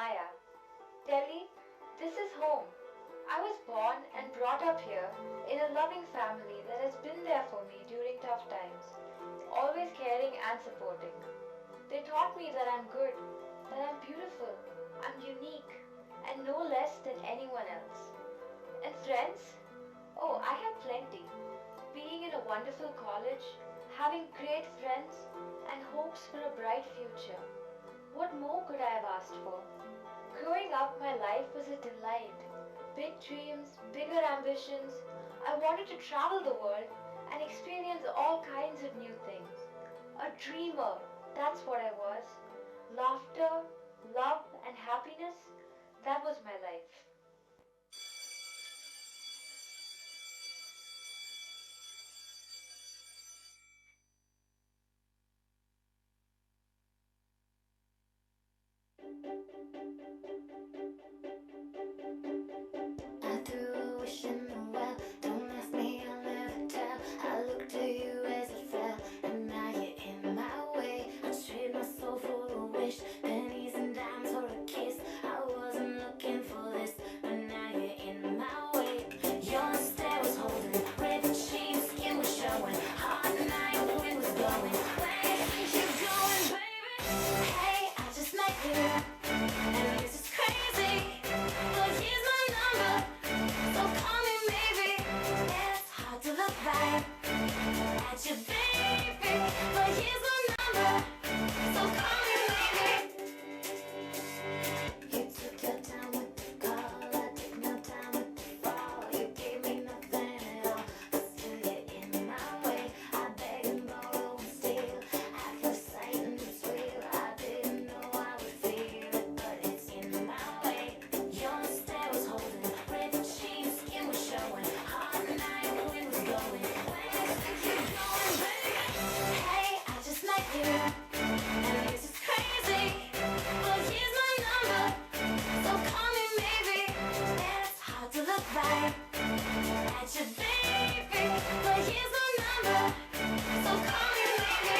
Maya. Delhi, this is home. I was born and brought up here in a loving family that has been there for me during tough times, always caring and supporting. They taught me that I'm good, that I'm beautiful, I'm unique, and no less than anyone else. And friends? Oh, I have plenty. Being in a wonderful college, having great friends, and hopes for a bright future. What more could I have asked for? Growing up, my life was a delight. Big dreams, bigger ambitions. I wanted to travel the world and experience all kinds of new things. A dreamer, that's what I was. Laughter, love, and happiness, that was my life. I threw a wish in the well. Don't ask me, I'll never tell. I looked to you as it fell, and now you're in my way. I trade my soul for a wish, pennies and dimes for a kiss. I wasn't looking for this, but now you're in my way. Your stare was holding, red cheeks, skin was showing. Hot night, wind was blowing. Where you think you're going, baby? Hey, I just met you, and this is crazy. But here's my number. So call me maybe. It's hard to look right at you, baby. But here's my number. So call me maybe. You took your time with the call. I took no time with the fall. You gave me nothing at all, but still you're in my way. I beg and borrow and steal. I feel sight and it's real. I didn't know I would feel it, but it's in my way. Your stare was holding, red cheeks, skin was showing. Hot night, wind was blowing. Where you think you're going, baby? Hey, I just met you, and this is crazy. But here's my number, so call me maybe. It's hard to look right at you, baby. But here's my number, so call me maybe.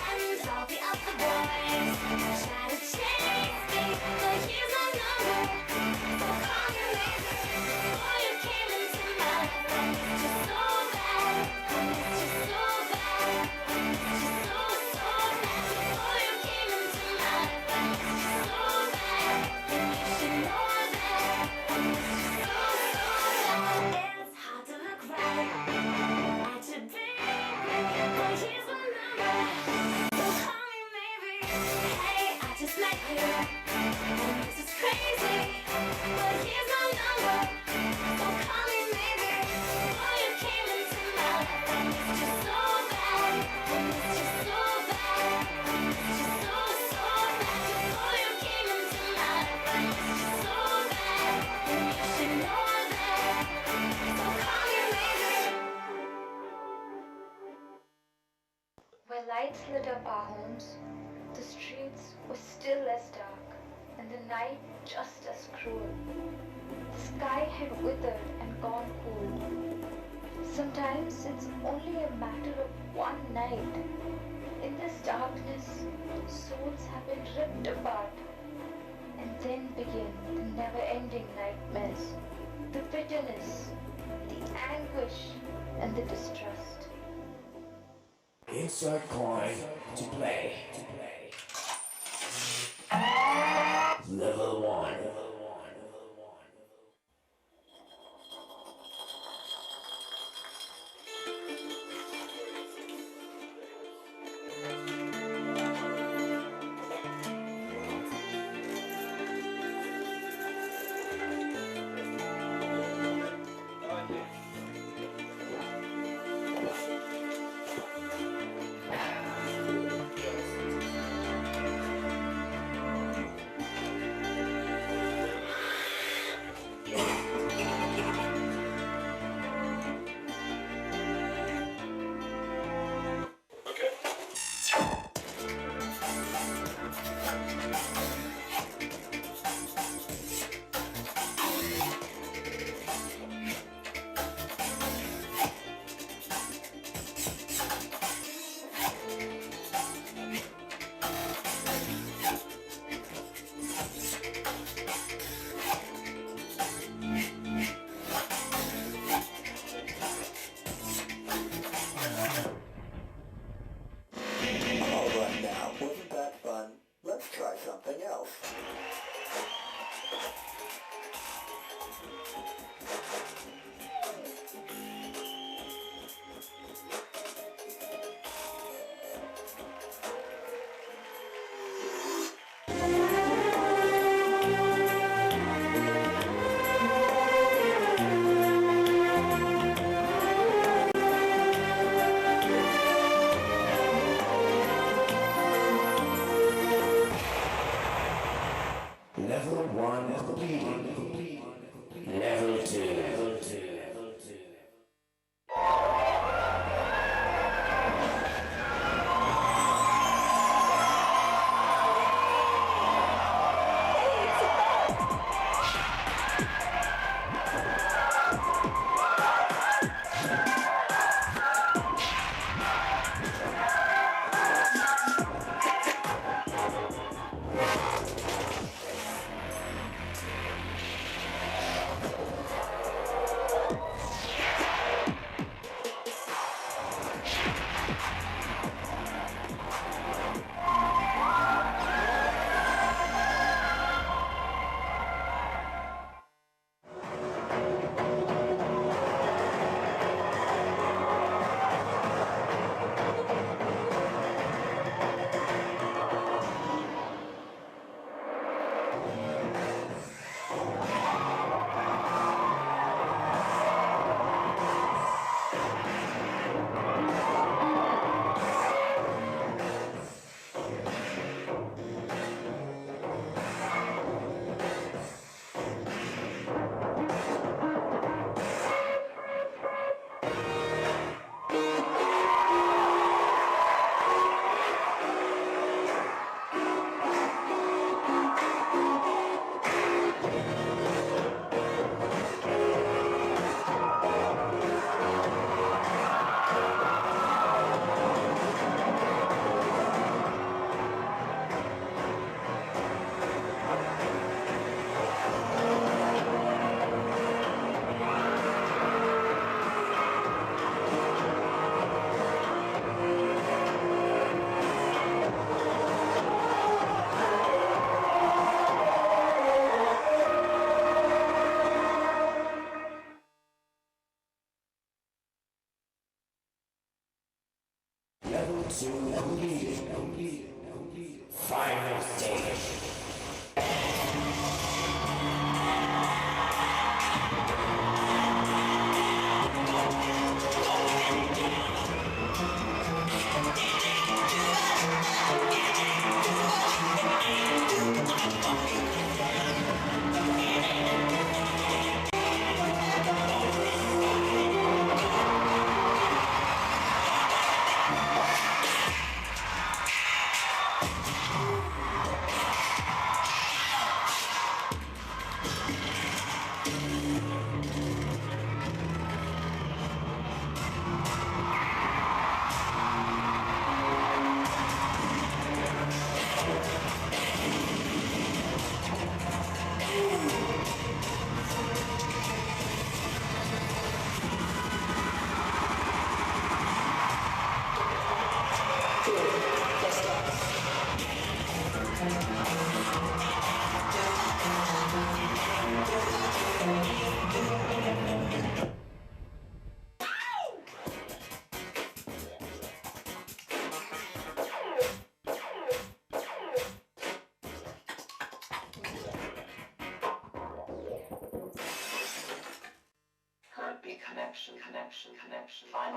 And all the other boys try to chase me, but here's my number, so call me maybe. Boy, you came into my life, I missed you so bad. I missed you so bad. I missed you so, so bad. Boy, you came into my life, I missed you so bad. And you should know that I missed you so, so bad. It's hard to look right at you, baby, but here's my number, so call me maybe. Hey, I just met you, and this is crazy, but here's my number, so call me maybe. Boy, you came into my life, I missed you so bad. I missed you so bad. I missed you so, so bad. Boy, you came into my life, I missed you so bad. And you should know that, so call me maybe. Where lights lit up our homes, the streets were still as dark, and the night just as cruel. The sky had withered and gone cold. Sometimes it's only a matter of one night. In this darkness, souls have been ripped apart. And then begin the never-ending nightmares, the bitterness, the anguish, and the distrust. Insert coin to play. Level 1. let's try something else. Level 1 completed. Level 2. Level 2 completed. Final stage. Connection. Fine.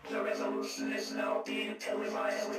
The resolution is now being televised.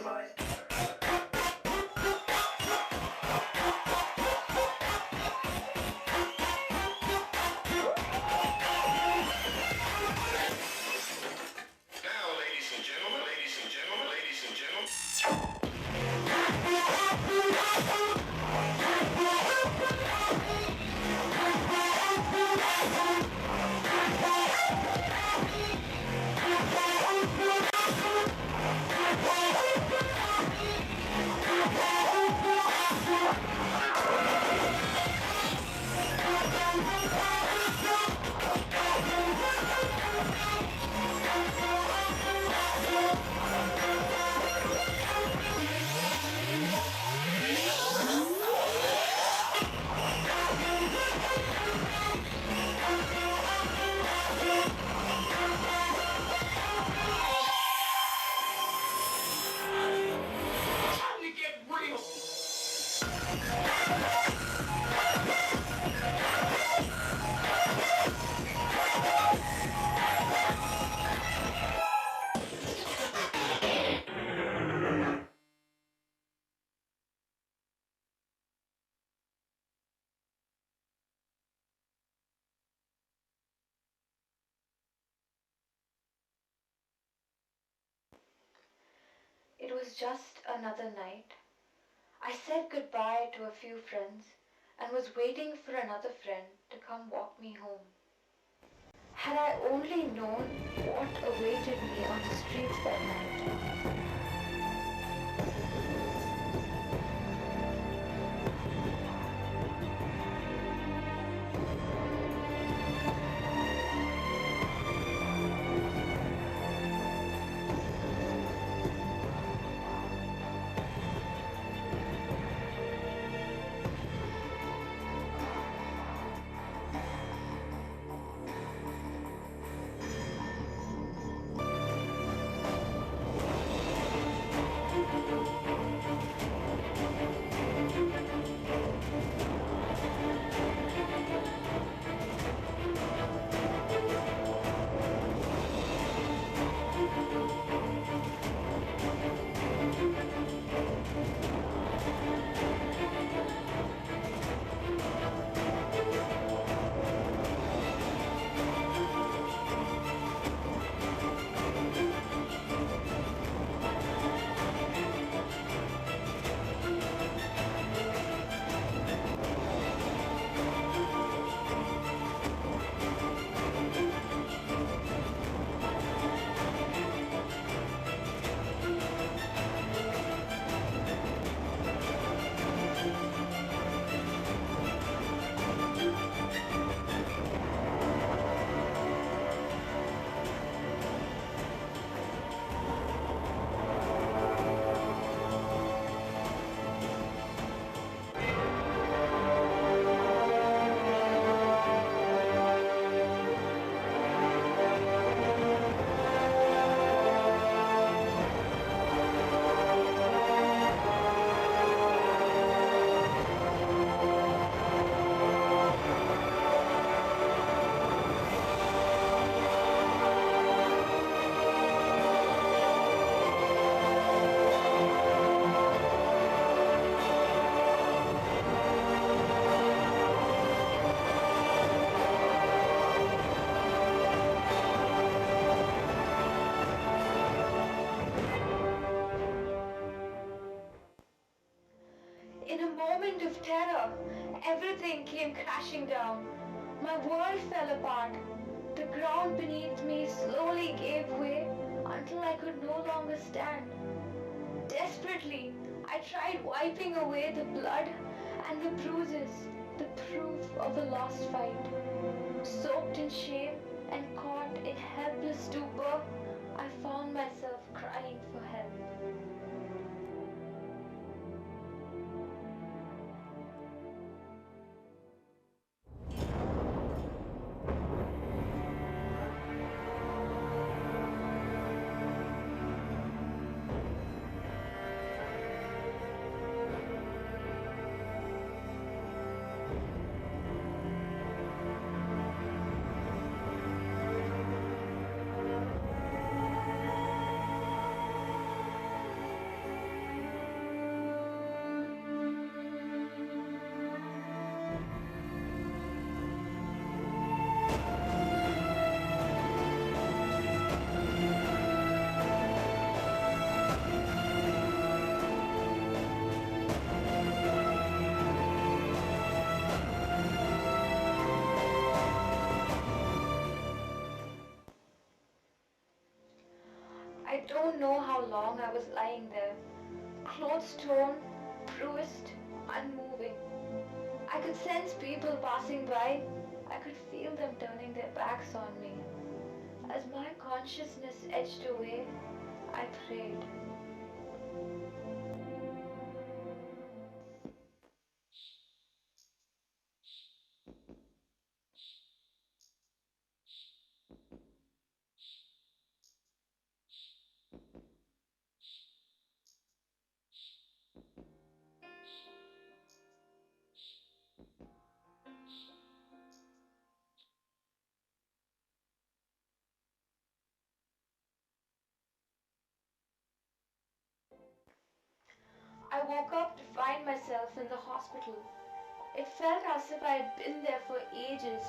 it was just another night. I said goodbye to a few friends and was waiting for another friend to come walk me home. Had I only known what awaited me on the streets that night. In a moment of terror, everything came crashing down. My world fell apart. The ground beneath me slowly gave way until I could no longer stand. Desperately, I tried wiping away the blood and the bruises, the proof of a lost fight. Soaked in shame and caught in helpless stupor, I found myself crying for help. I don't know how long I was lying there, clothes torn, bruised, unmoving. I could sense people passing by. I could feel them turning their backs on me. As my consciousness edged away, I prayed. I woke up to find myself in the hospital. It felt as if I had been there for ages.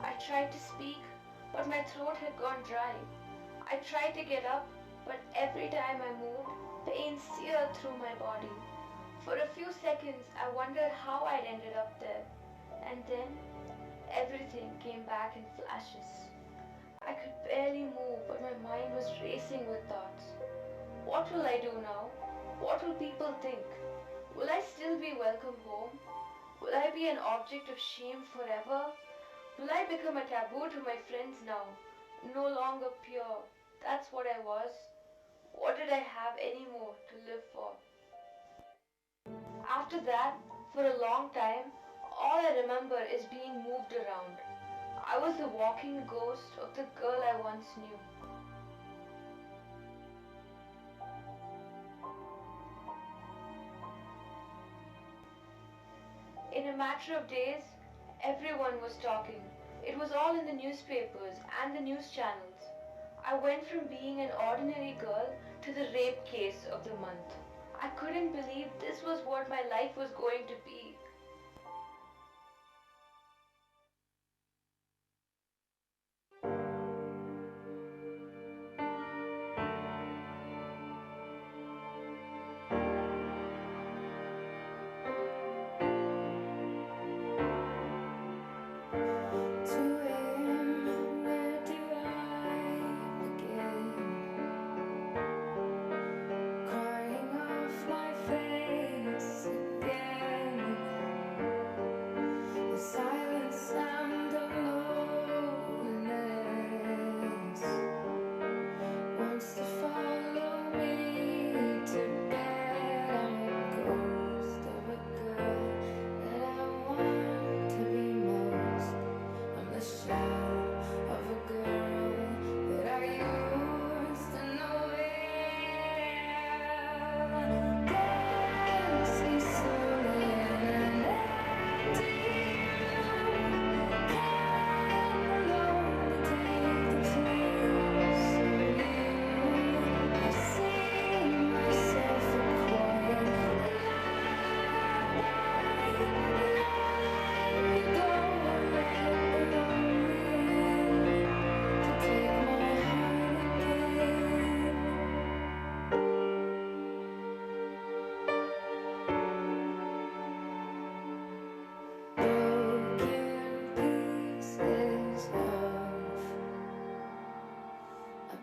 I tried to speak, but my throat had gone dry. I tried to get up, but every time I moved, Pain seared through my body. For a few seconds, I wondered how I'd ended up there. And then, everything came back in flashes. I could barely move, but my mind was racing with thoughts. What will I do now? What will people think? Will I still be welcome home? Will I be an object of shame forever? Will I become a taboo to my friends now? No longer pure. That's what I was. What did I have anymore to live for? After that, for a long time, all I remember is being moved around. I was the walking ghost of the girl I once knew. In a matter of days, everyone was talking. It was all in the newspapers and the news channels. I went from being an ordinary girl to the rape case of the month. I couldn't believe this was what my life was going to be. Where do I begin? Crying off my face again. The silence and the loneliness wants to follow me to bed. I'm a ghost of a girl that I want to be most. I'm the shadow of a girl that I used to know well. Dancing slowly in an empty room. Can alone take the place of you. I sing myself a quiet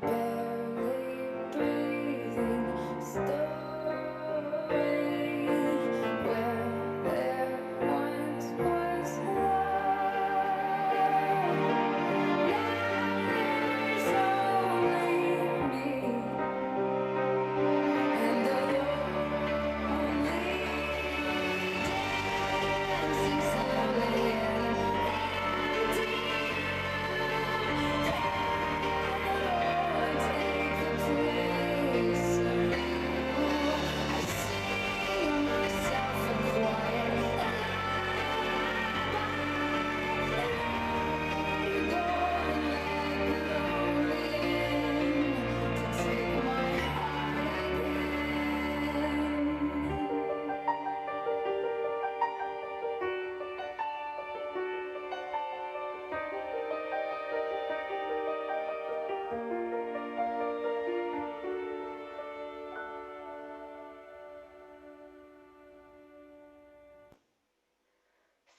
barely breathing story where there once was love. Now there's only me and the lonely dancing slowly in an empty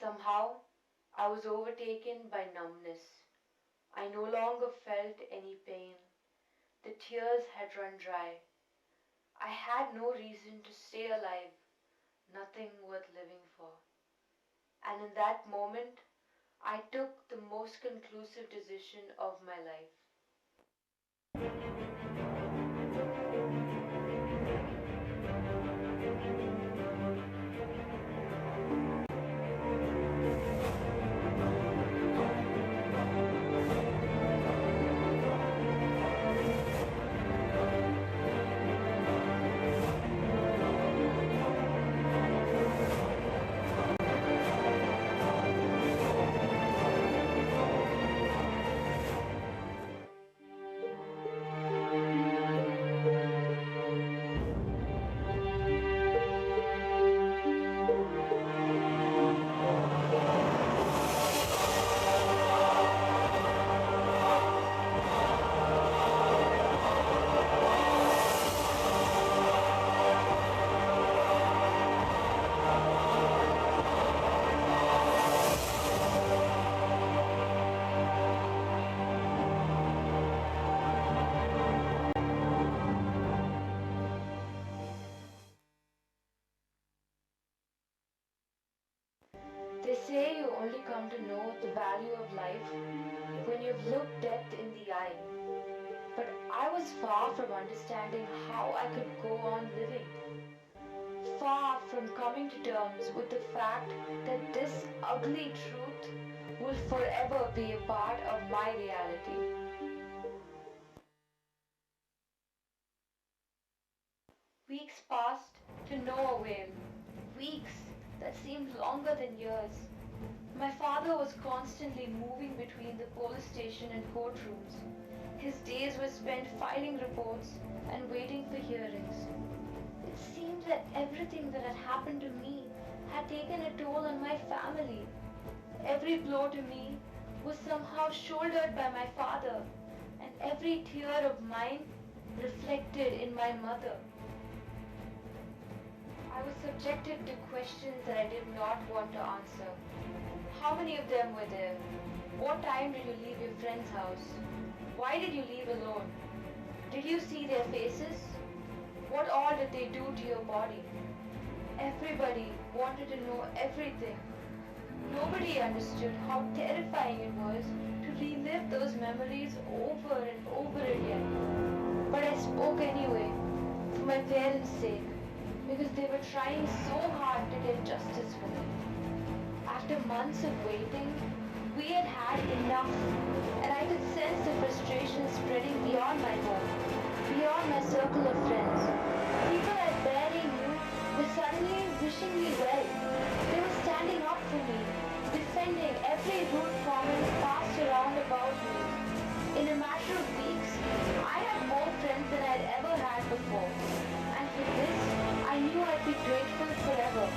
Somehow, I was overtaken by numbness. I no longer felt any pain. The tears had run dry. I had no reason to stay alive, nothing worth living for. And in that moment, I took the most conclusive decision of my life. come to know the value of life when you've looked death in the eye. But I was far from understanding how I could go on living. Far from coming to terms with the fact that this ugly truth will forever be a part of my reality. Weeks passed to no avail. Weeks that seemed longer than years. My father was constantly moving between the police station and courtrooms. His days were spent filing reports and waiting for hearings. It seemed that everything that had happened to me had taken a toll on my family. Every blow to me was somehow shouldered by my father, and every tear of mine reflected in my mother. I was subjected to questions that I did not want to answer. How many of them were there? What time did you leave your friend's house? Why did you leave alone? Did you see their faces? What all did they do to your body? Everybody wanted to know everything. Nobody understood how terrifying it was to relive those memories over and over again. But I spoke anyway, for my parents' sake, because they were trying so hard to get justice for me. After months of waiting, we had had enough, and I could sense the frustration spreading beyond my home, beyond my circle of friends. People I barely knew were suddenly wishing me well. They were standing up for me, defending every rude comment passed around about me. In a matter of weeks, I had more friends than I'd ever had before, and for this, I knew I'd be grateful forever.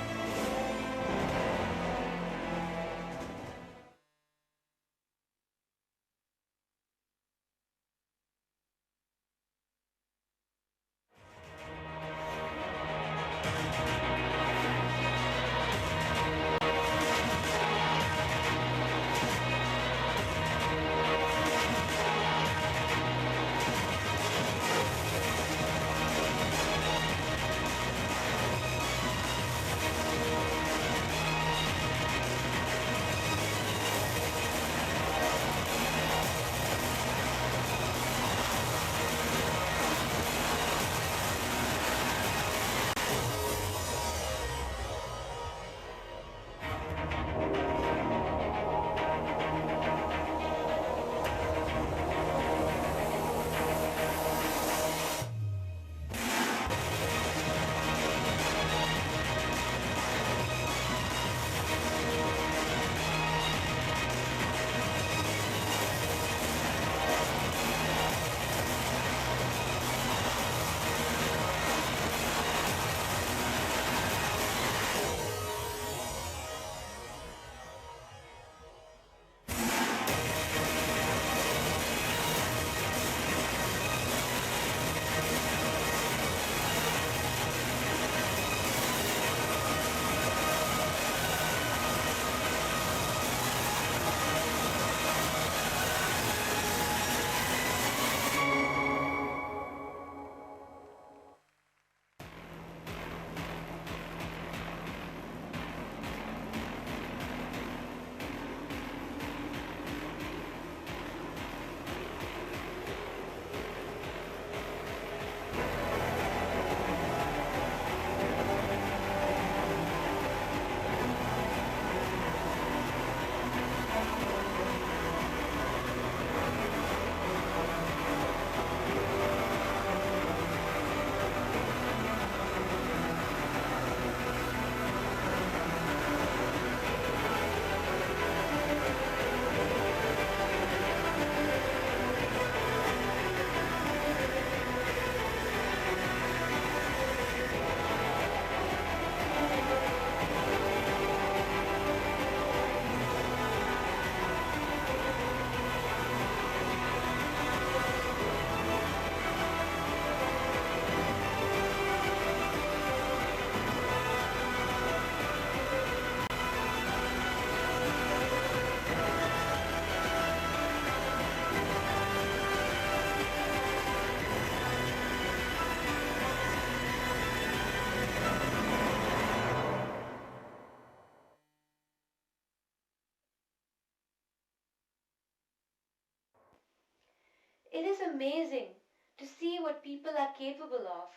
It is amazing to see what people are capable of.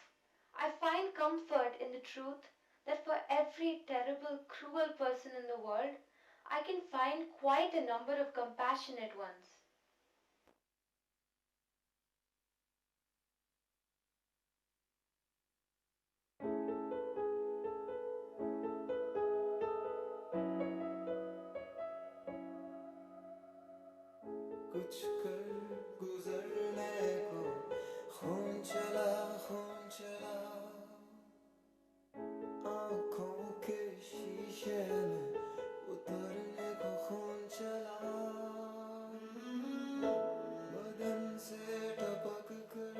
I find comfort in the truth that for every terrible, cruel person in the world, I can find quite a number of compassionate ones. कुछ कर गुजरने को खून चला आंखों के शीशे में उतरने को खून चला बदन से टपक कर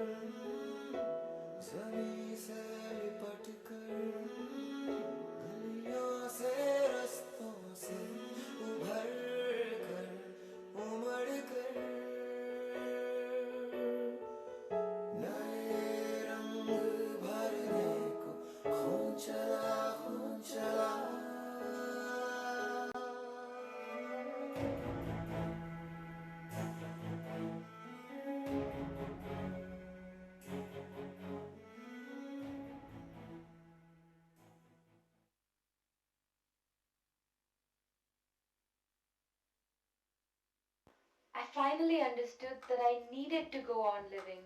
जमीन से लिपट कर गलियों से रस्तों से उभर कर उमड़ कर नए रंग भरने को खून चला खून चला I finally understood that I needed to go on living.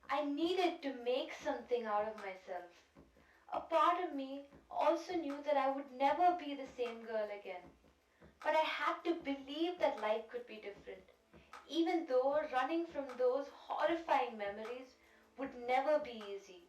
I needed to make something out of myself. A part of me also knew that I would never be the same girl again. But I had to believe that life could be different, even though running from those horrifying memories would never be easy.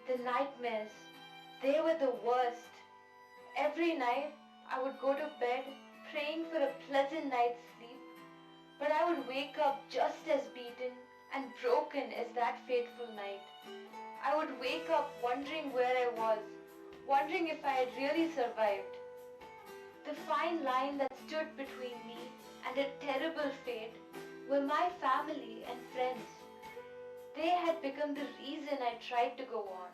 The nightmares, they were the worst. Every night I would go to bed praying for a pleasant night's sleep, but I would wake up just as beaten and broken as that fateful night. I would wake up wondering where I was, wondering if I had really survived. The fine line that stood between me and a terrible fate were my family and friends. They had become the reason I tried to go on.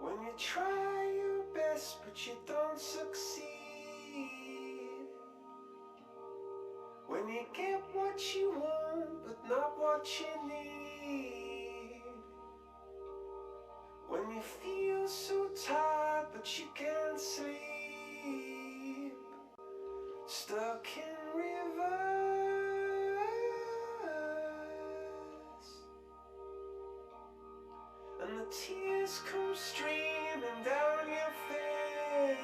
When you try your best but you don't succeed, when you get what you want but not what you need, when you feel so tired but you can't sleep, stuck in reverse, and the tears come streaming down your face,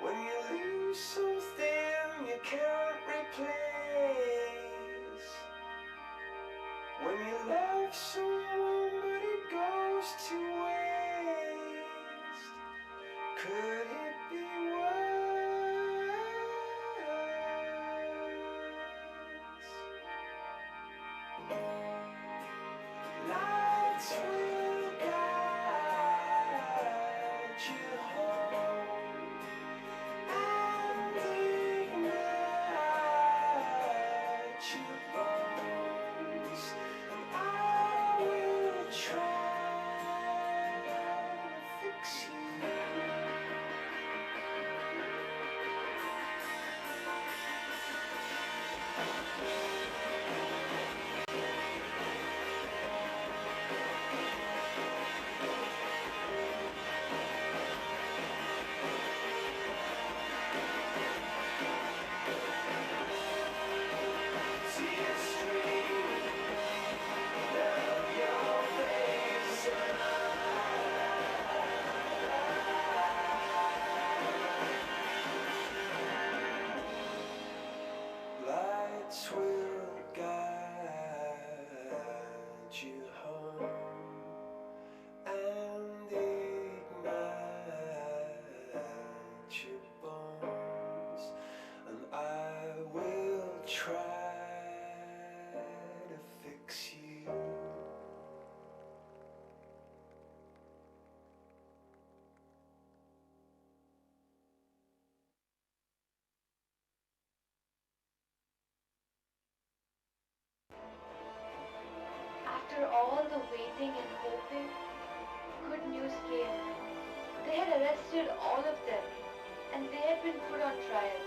when you lose something you can't replace, when you love someone but it goes to waste, could it be worse? Lights will guide you home and ignite your bones, and I will try to fix you. Tears stream down your face, lights will guide try to fix you. After all the waiting and hoping, good news came. They had arrested all of them and they had been put on trial.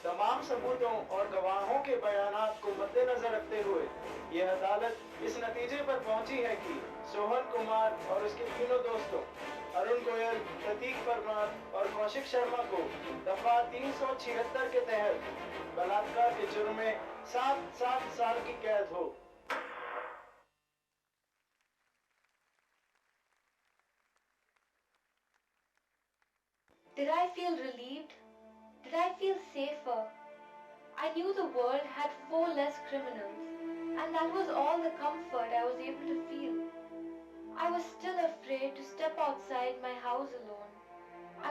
तमाम सबूतों और गवाहों के बयानात को मद्देनजर रखते हुए यह अदालत इस नतीजे पर पहुंची है कि सोहन कुमार और उसके तीनों दोस्तों अरुण गोयल, प्रतीक परमार और कौशिक शर्मा को दफा 376 के तहत बलात्कार के जुर्म में 7 साल की कैद हो। Did I feel relieved? Did I feel safer? I knew the world had 4 less criminals, and that was all the comfort I was able to feel. I was still afraid to step outside my house alone.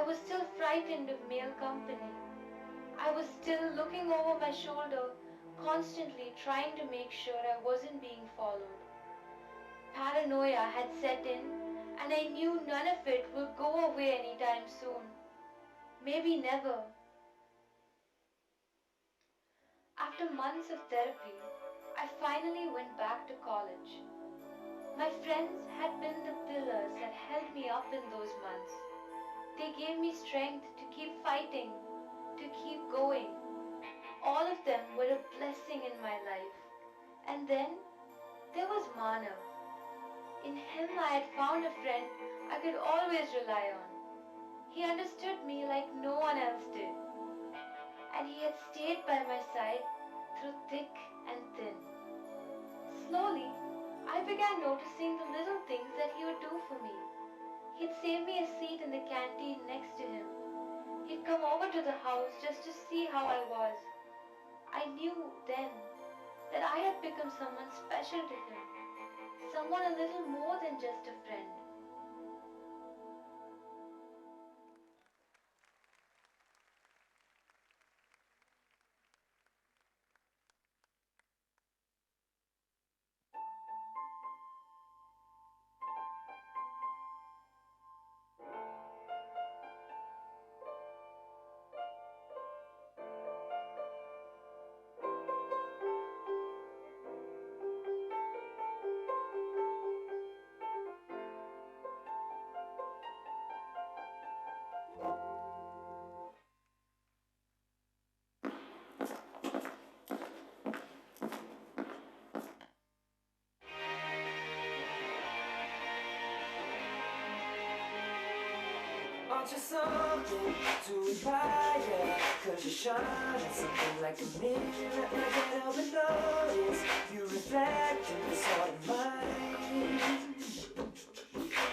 I was still frightened of male company. I was still looking over my shoulder, constantly trying to make sure I wasn't being followed. Paranoia had set in, and I knew none of it will go away anytime soon. Maybe never. After months of therapy, I finally went back to college. My friends had been the pillars that held me up in those months. They gave me strength to keep fighting, to keep going. All of them were a blessing in my life. And then there was Manav. In him I had found a friend I could always rely on. He understood me like no one else did. And he had stayed by my side through thick and thin. Slowly, I began noticing the little things that he would do for me. He'd save me a seat in the canteen next to him. He'd come over to the house just to see how I was. I knew then that I had become someone special to him, someone a little more than just a friend. Want you something to admire, cause you shine at something like a mirror. And I can't help but notice you reflect in this heart of mine.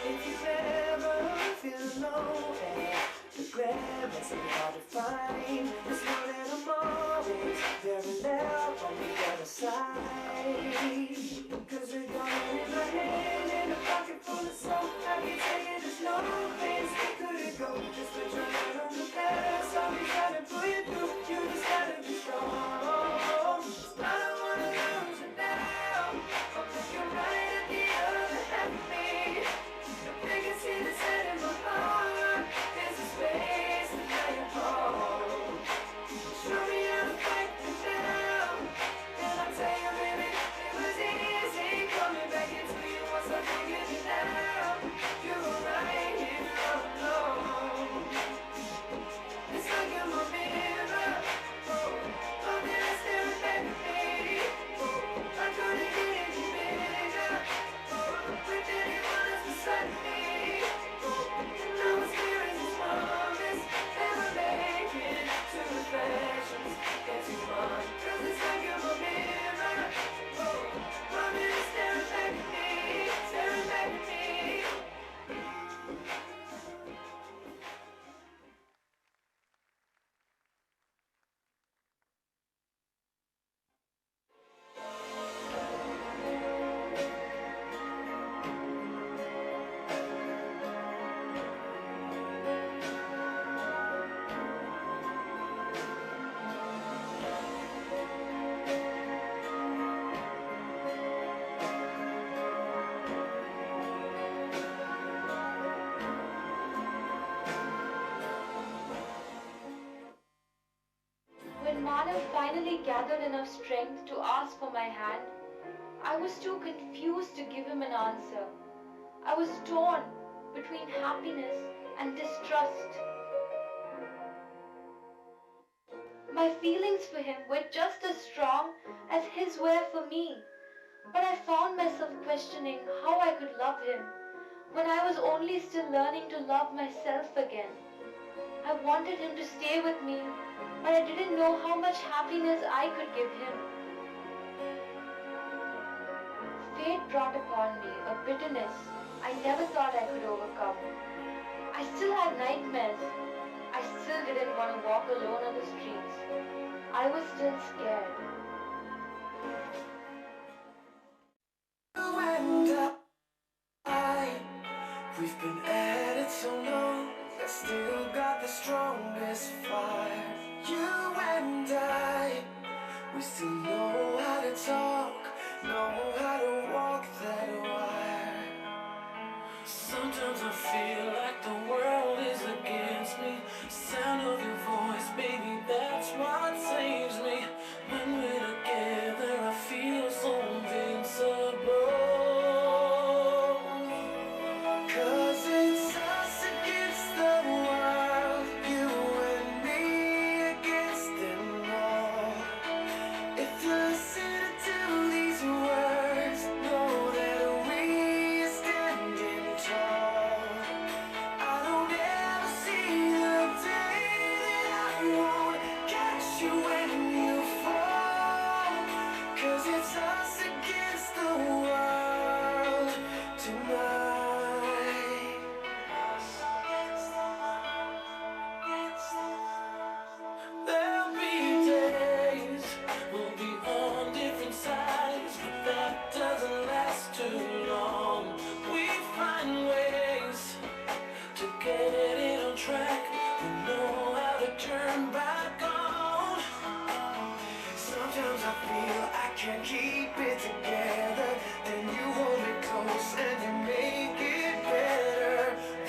If you ever feel alone and regret makes it hard to find, just know that I'm always very left on the other side. Cause we're going in my hand and a pocket full of soap. I can tell you there's no place we couldn't go. Just been trying to run the past. I'll be trying to pull you through. You just gotta be strong. I don't wanna lose you now. I'll put you right at the other half of me. If they can see the set in my heart, there's a space that I can hold. When Manav finally gathered enough strength to ask for my hand, I was too confused to give him an answer. I was torn between happiness and distrust. My feelings for him were just as strong as his were for me, but I found myself questioning how I could love him when I was only still learning to love myself again. I wanted him to stay with me, but I didn't know how much happiness I could give him. Fate brought upon me a bitterness I never thought I could overcome. I still had nightmares. I still didn't want to walk alone on the streets. I was still scared. You and I, we've been at it so long, I still got the strongest fire. You and I, we still know how to talk, know how to walk that wire. Sometimes I feel like the world is against me. Sound of your voice, baby, that's what saves me. When we're together, I feel so invincible. 'Cause it's us against the world, you and me against them all. If you listen to these words, know that we are standing tall. I don't ever see the day that I won't catch you when you fall. 'Cause it's us against the world tonight. There'll be days we'll be on different sides, but that doesn't last too long. We find ways to get it on track. We know how to turn back on. Sometimes I feel I can't keep it together. Then you hold me close and you make it better.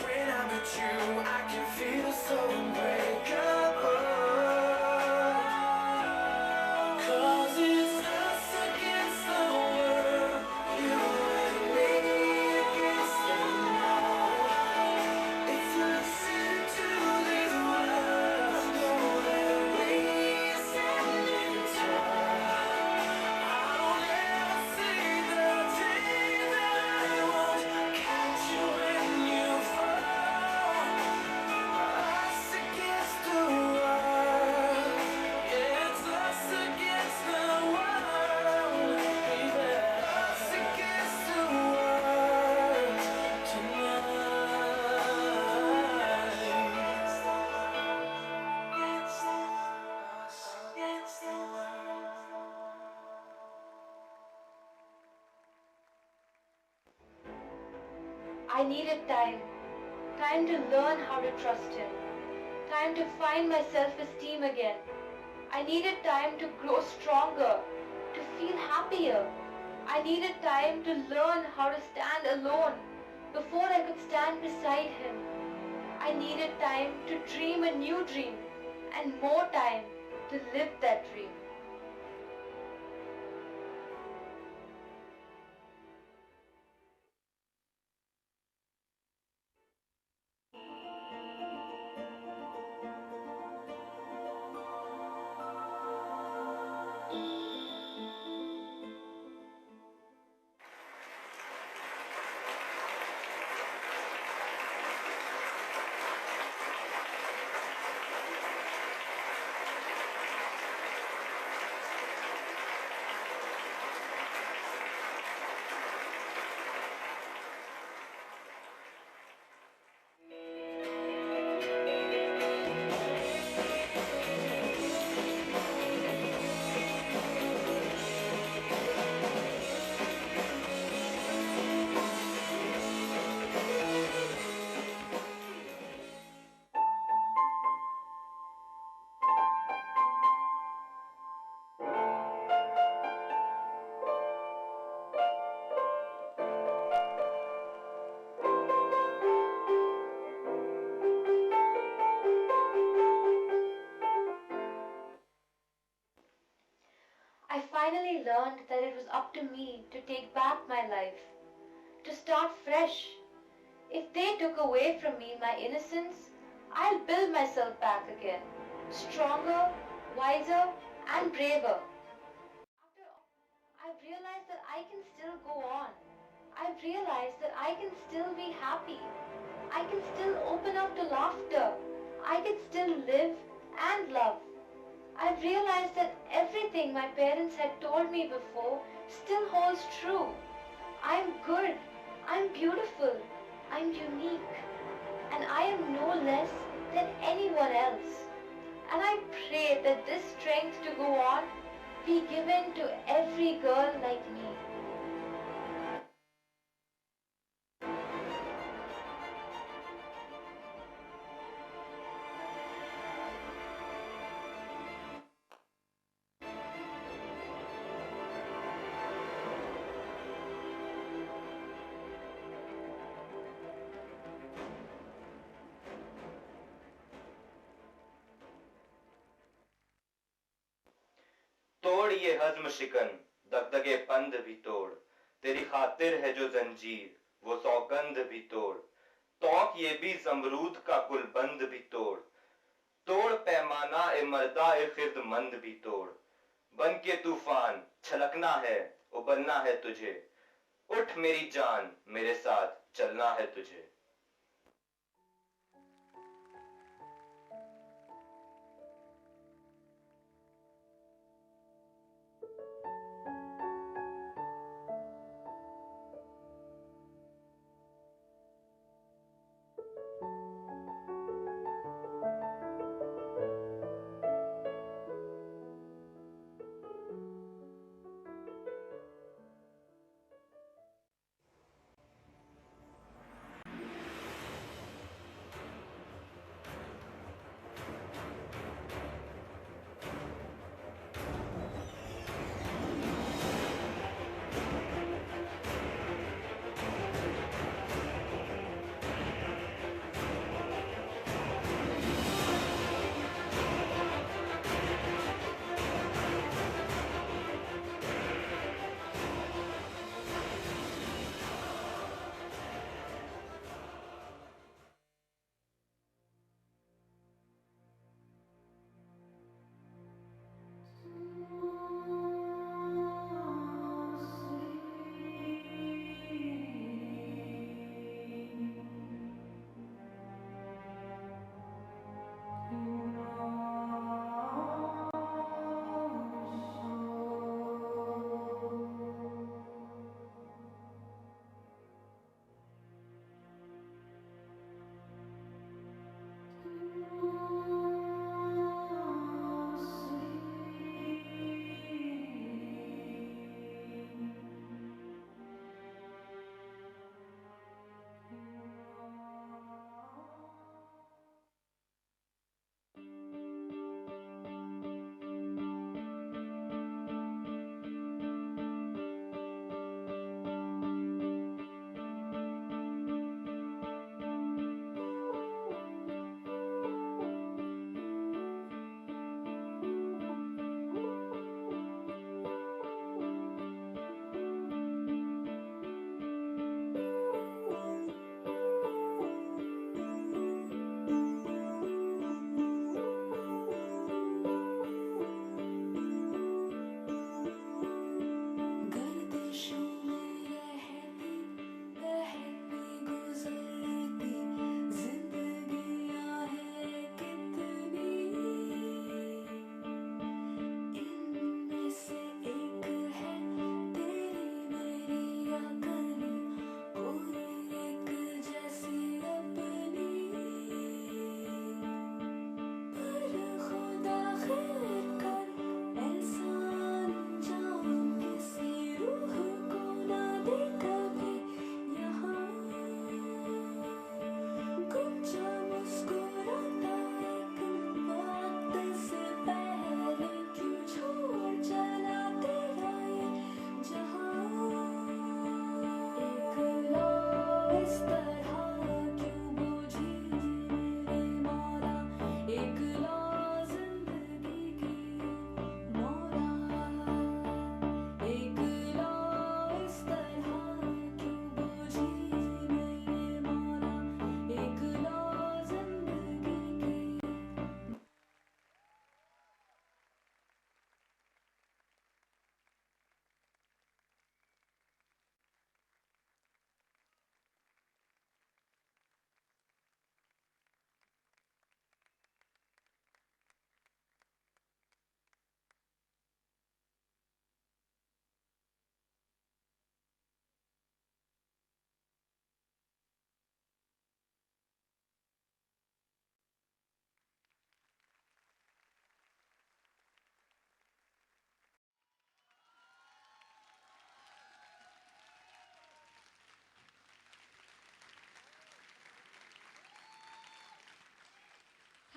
When I'm with you, I can feel so unbreakable. 'Cause it's us against the world, you and me against them all. If you listen to these words, know that we are standing tall. I don't ever see the day that I won't catch you when you fall. Us against the world, yeah, it's us against the world, baby. Us against the world I needed time. Time to learn how to trust him. Time to find my self-esteem again. I needed time to grow stronger, to feel happier. I needed time to learn how to stand alone before I could stand beside him. I needed time to dream a new dream and more time to live that dream. I finally learned that it was up to me to take back my life, to start fresh. If they took away from me my innocence, I'll build myself back again, stronger, wiser, and braver. After all, I've realized that I can still go on. I've realized that I can still be happy. I can still open up to laughter. I can still live and love. I've realized that everything my parents had told me before still holds true. I'm good. I'm beautiful. I'm unique. And I am no less than anyone else. And I pray that this strength to go on be given to every girl like me. तोड़ ये हज़्म शिकन, दगदगे पंद भी तोड़, तेरी खातिर है जो जंजीर, वो सौगंध भी तोड़, तौक ये भी ज़मरूद का गुलबंद भी तोड़, तोड़ पैमाना ए मर्दा ए खिर्दमंद भी तोड़, बन के तूफान छलकना है, उबलना है तुझे, उठ मेरी जान, मेरे साथ चलना है तुझे.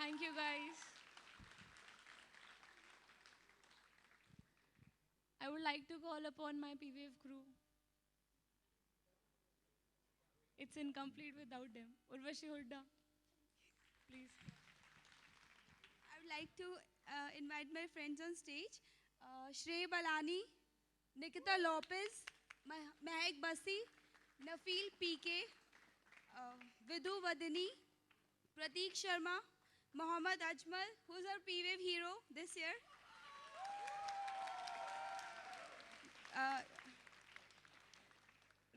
Thank you, guys. I would like to call upon my PVF crew. It's incomplete without them. Urvashi Hudda, please. I would like to invite my friends on stage. Shrey Balani, Nikita Lopez, Mehak Basi, Nafeel PK, Vidhu Vadini, Prateek Sharma, Mohammad Ajmal, who's our PWave hero this year.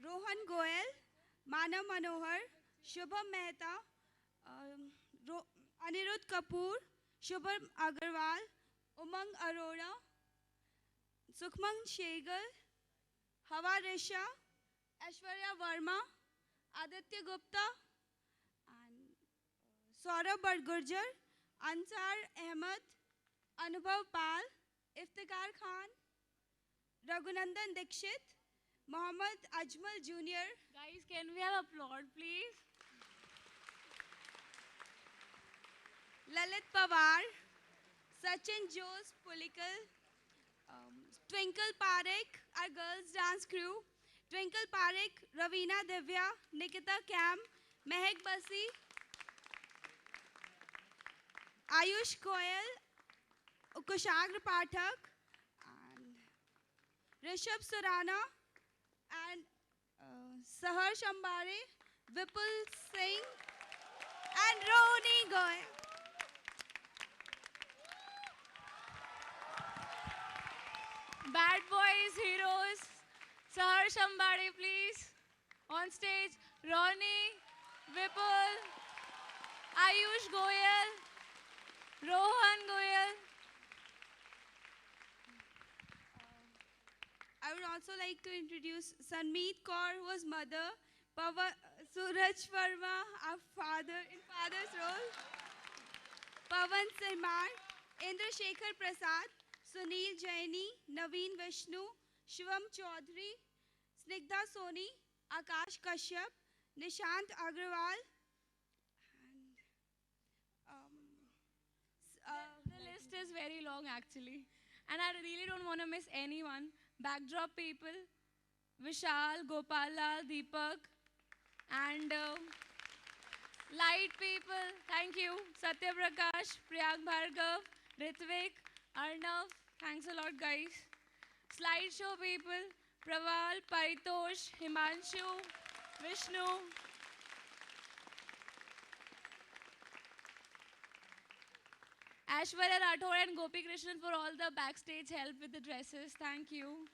Rohan Goel, Manav Manohar, Shubham Mehta, Anirudh Kapoor, Shubham Agarwal, Umang Arora, Sukhman Shegal, Hawa Resha, Aishwarya Verma, Aditya Gupta, and Saurabh Badgurjar, Ansar Ahmed, Anubhav Pal, Iftikhar Khan, Raghunandan Dikshit, Mohammad Ajmal Jr., Guys, can we have applaud, please? Lalit Pawar, Sachin Jose Pulikal, Twinkle Parekh, our girls dance crew, Twinkle Parekh, Ravina Divya, Nikita Cam, Mehak Basi, Ayush Koyal, Kushagra Pathak, and Rishabh Surana, and Saharsh Ambare, Vipul Singh, and Roni Goyal. Bad boys, heroes. Sahar Shambade, please. On stage, Ronnie, Vipul, Ayush Goyal, Rohan Goyal. I would also like to introduce Sanmeet Kaur, who was mother, Suraj Verma, our father in father's role, Pavan Sirmar, Indra Shekhar Prasad, Sunil Jaini, Naveen Vishnu, Shivam Chaudhary, Snigdha Soni, Akash Kashyap, Nishant Agrawal, and The list is very long actually. And I really don't want to miss anyone. Backdrop people, Vishal, Gopala, Deepak, and light people, thank you. Satya Prakash, Priyak Bhargav, Ritvik, Arnav, thanks a lot guys. Slideshow people, Praval, Paritosh, Himanshu, Vishnu. Aishwarya Rathore and Gopi Krishnan for all the backstage help with the dresses. Thank you.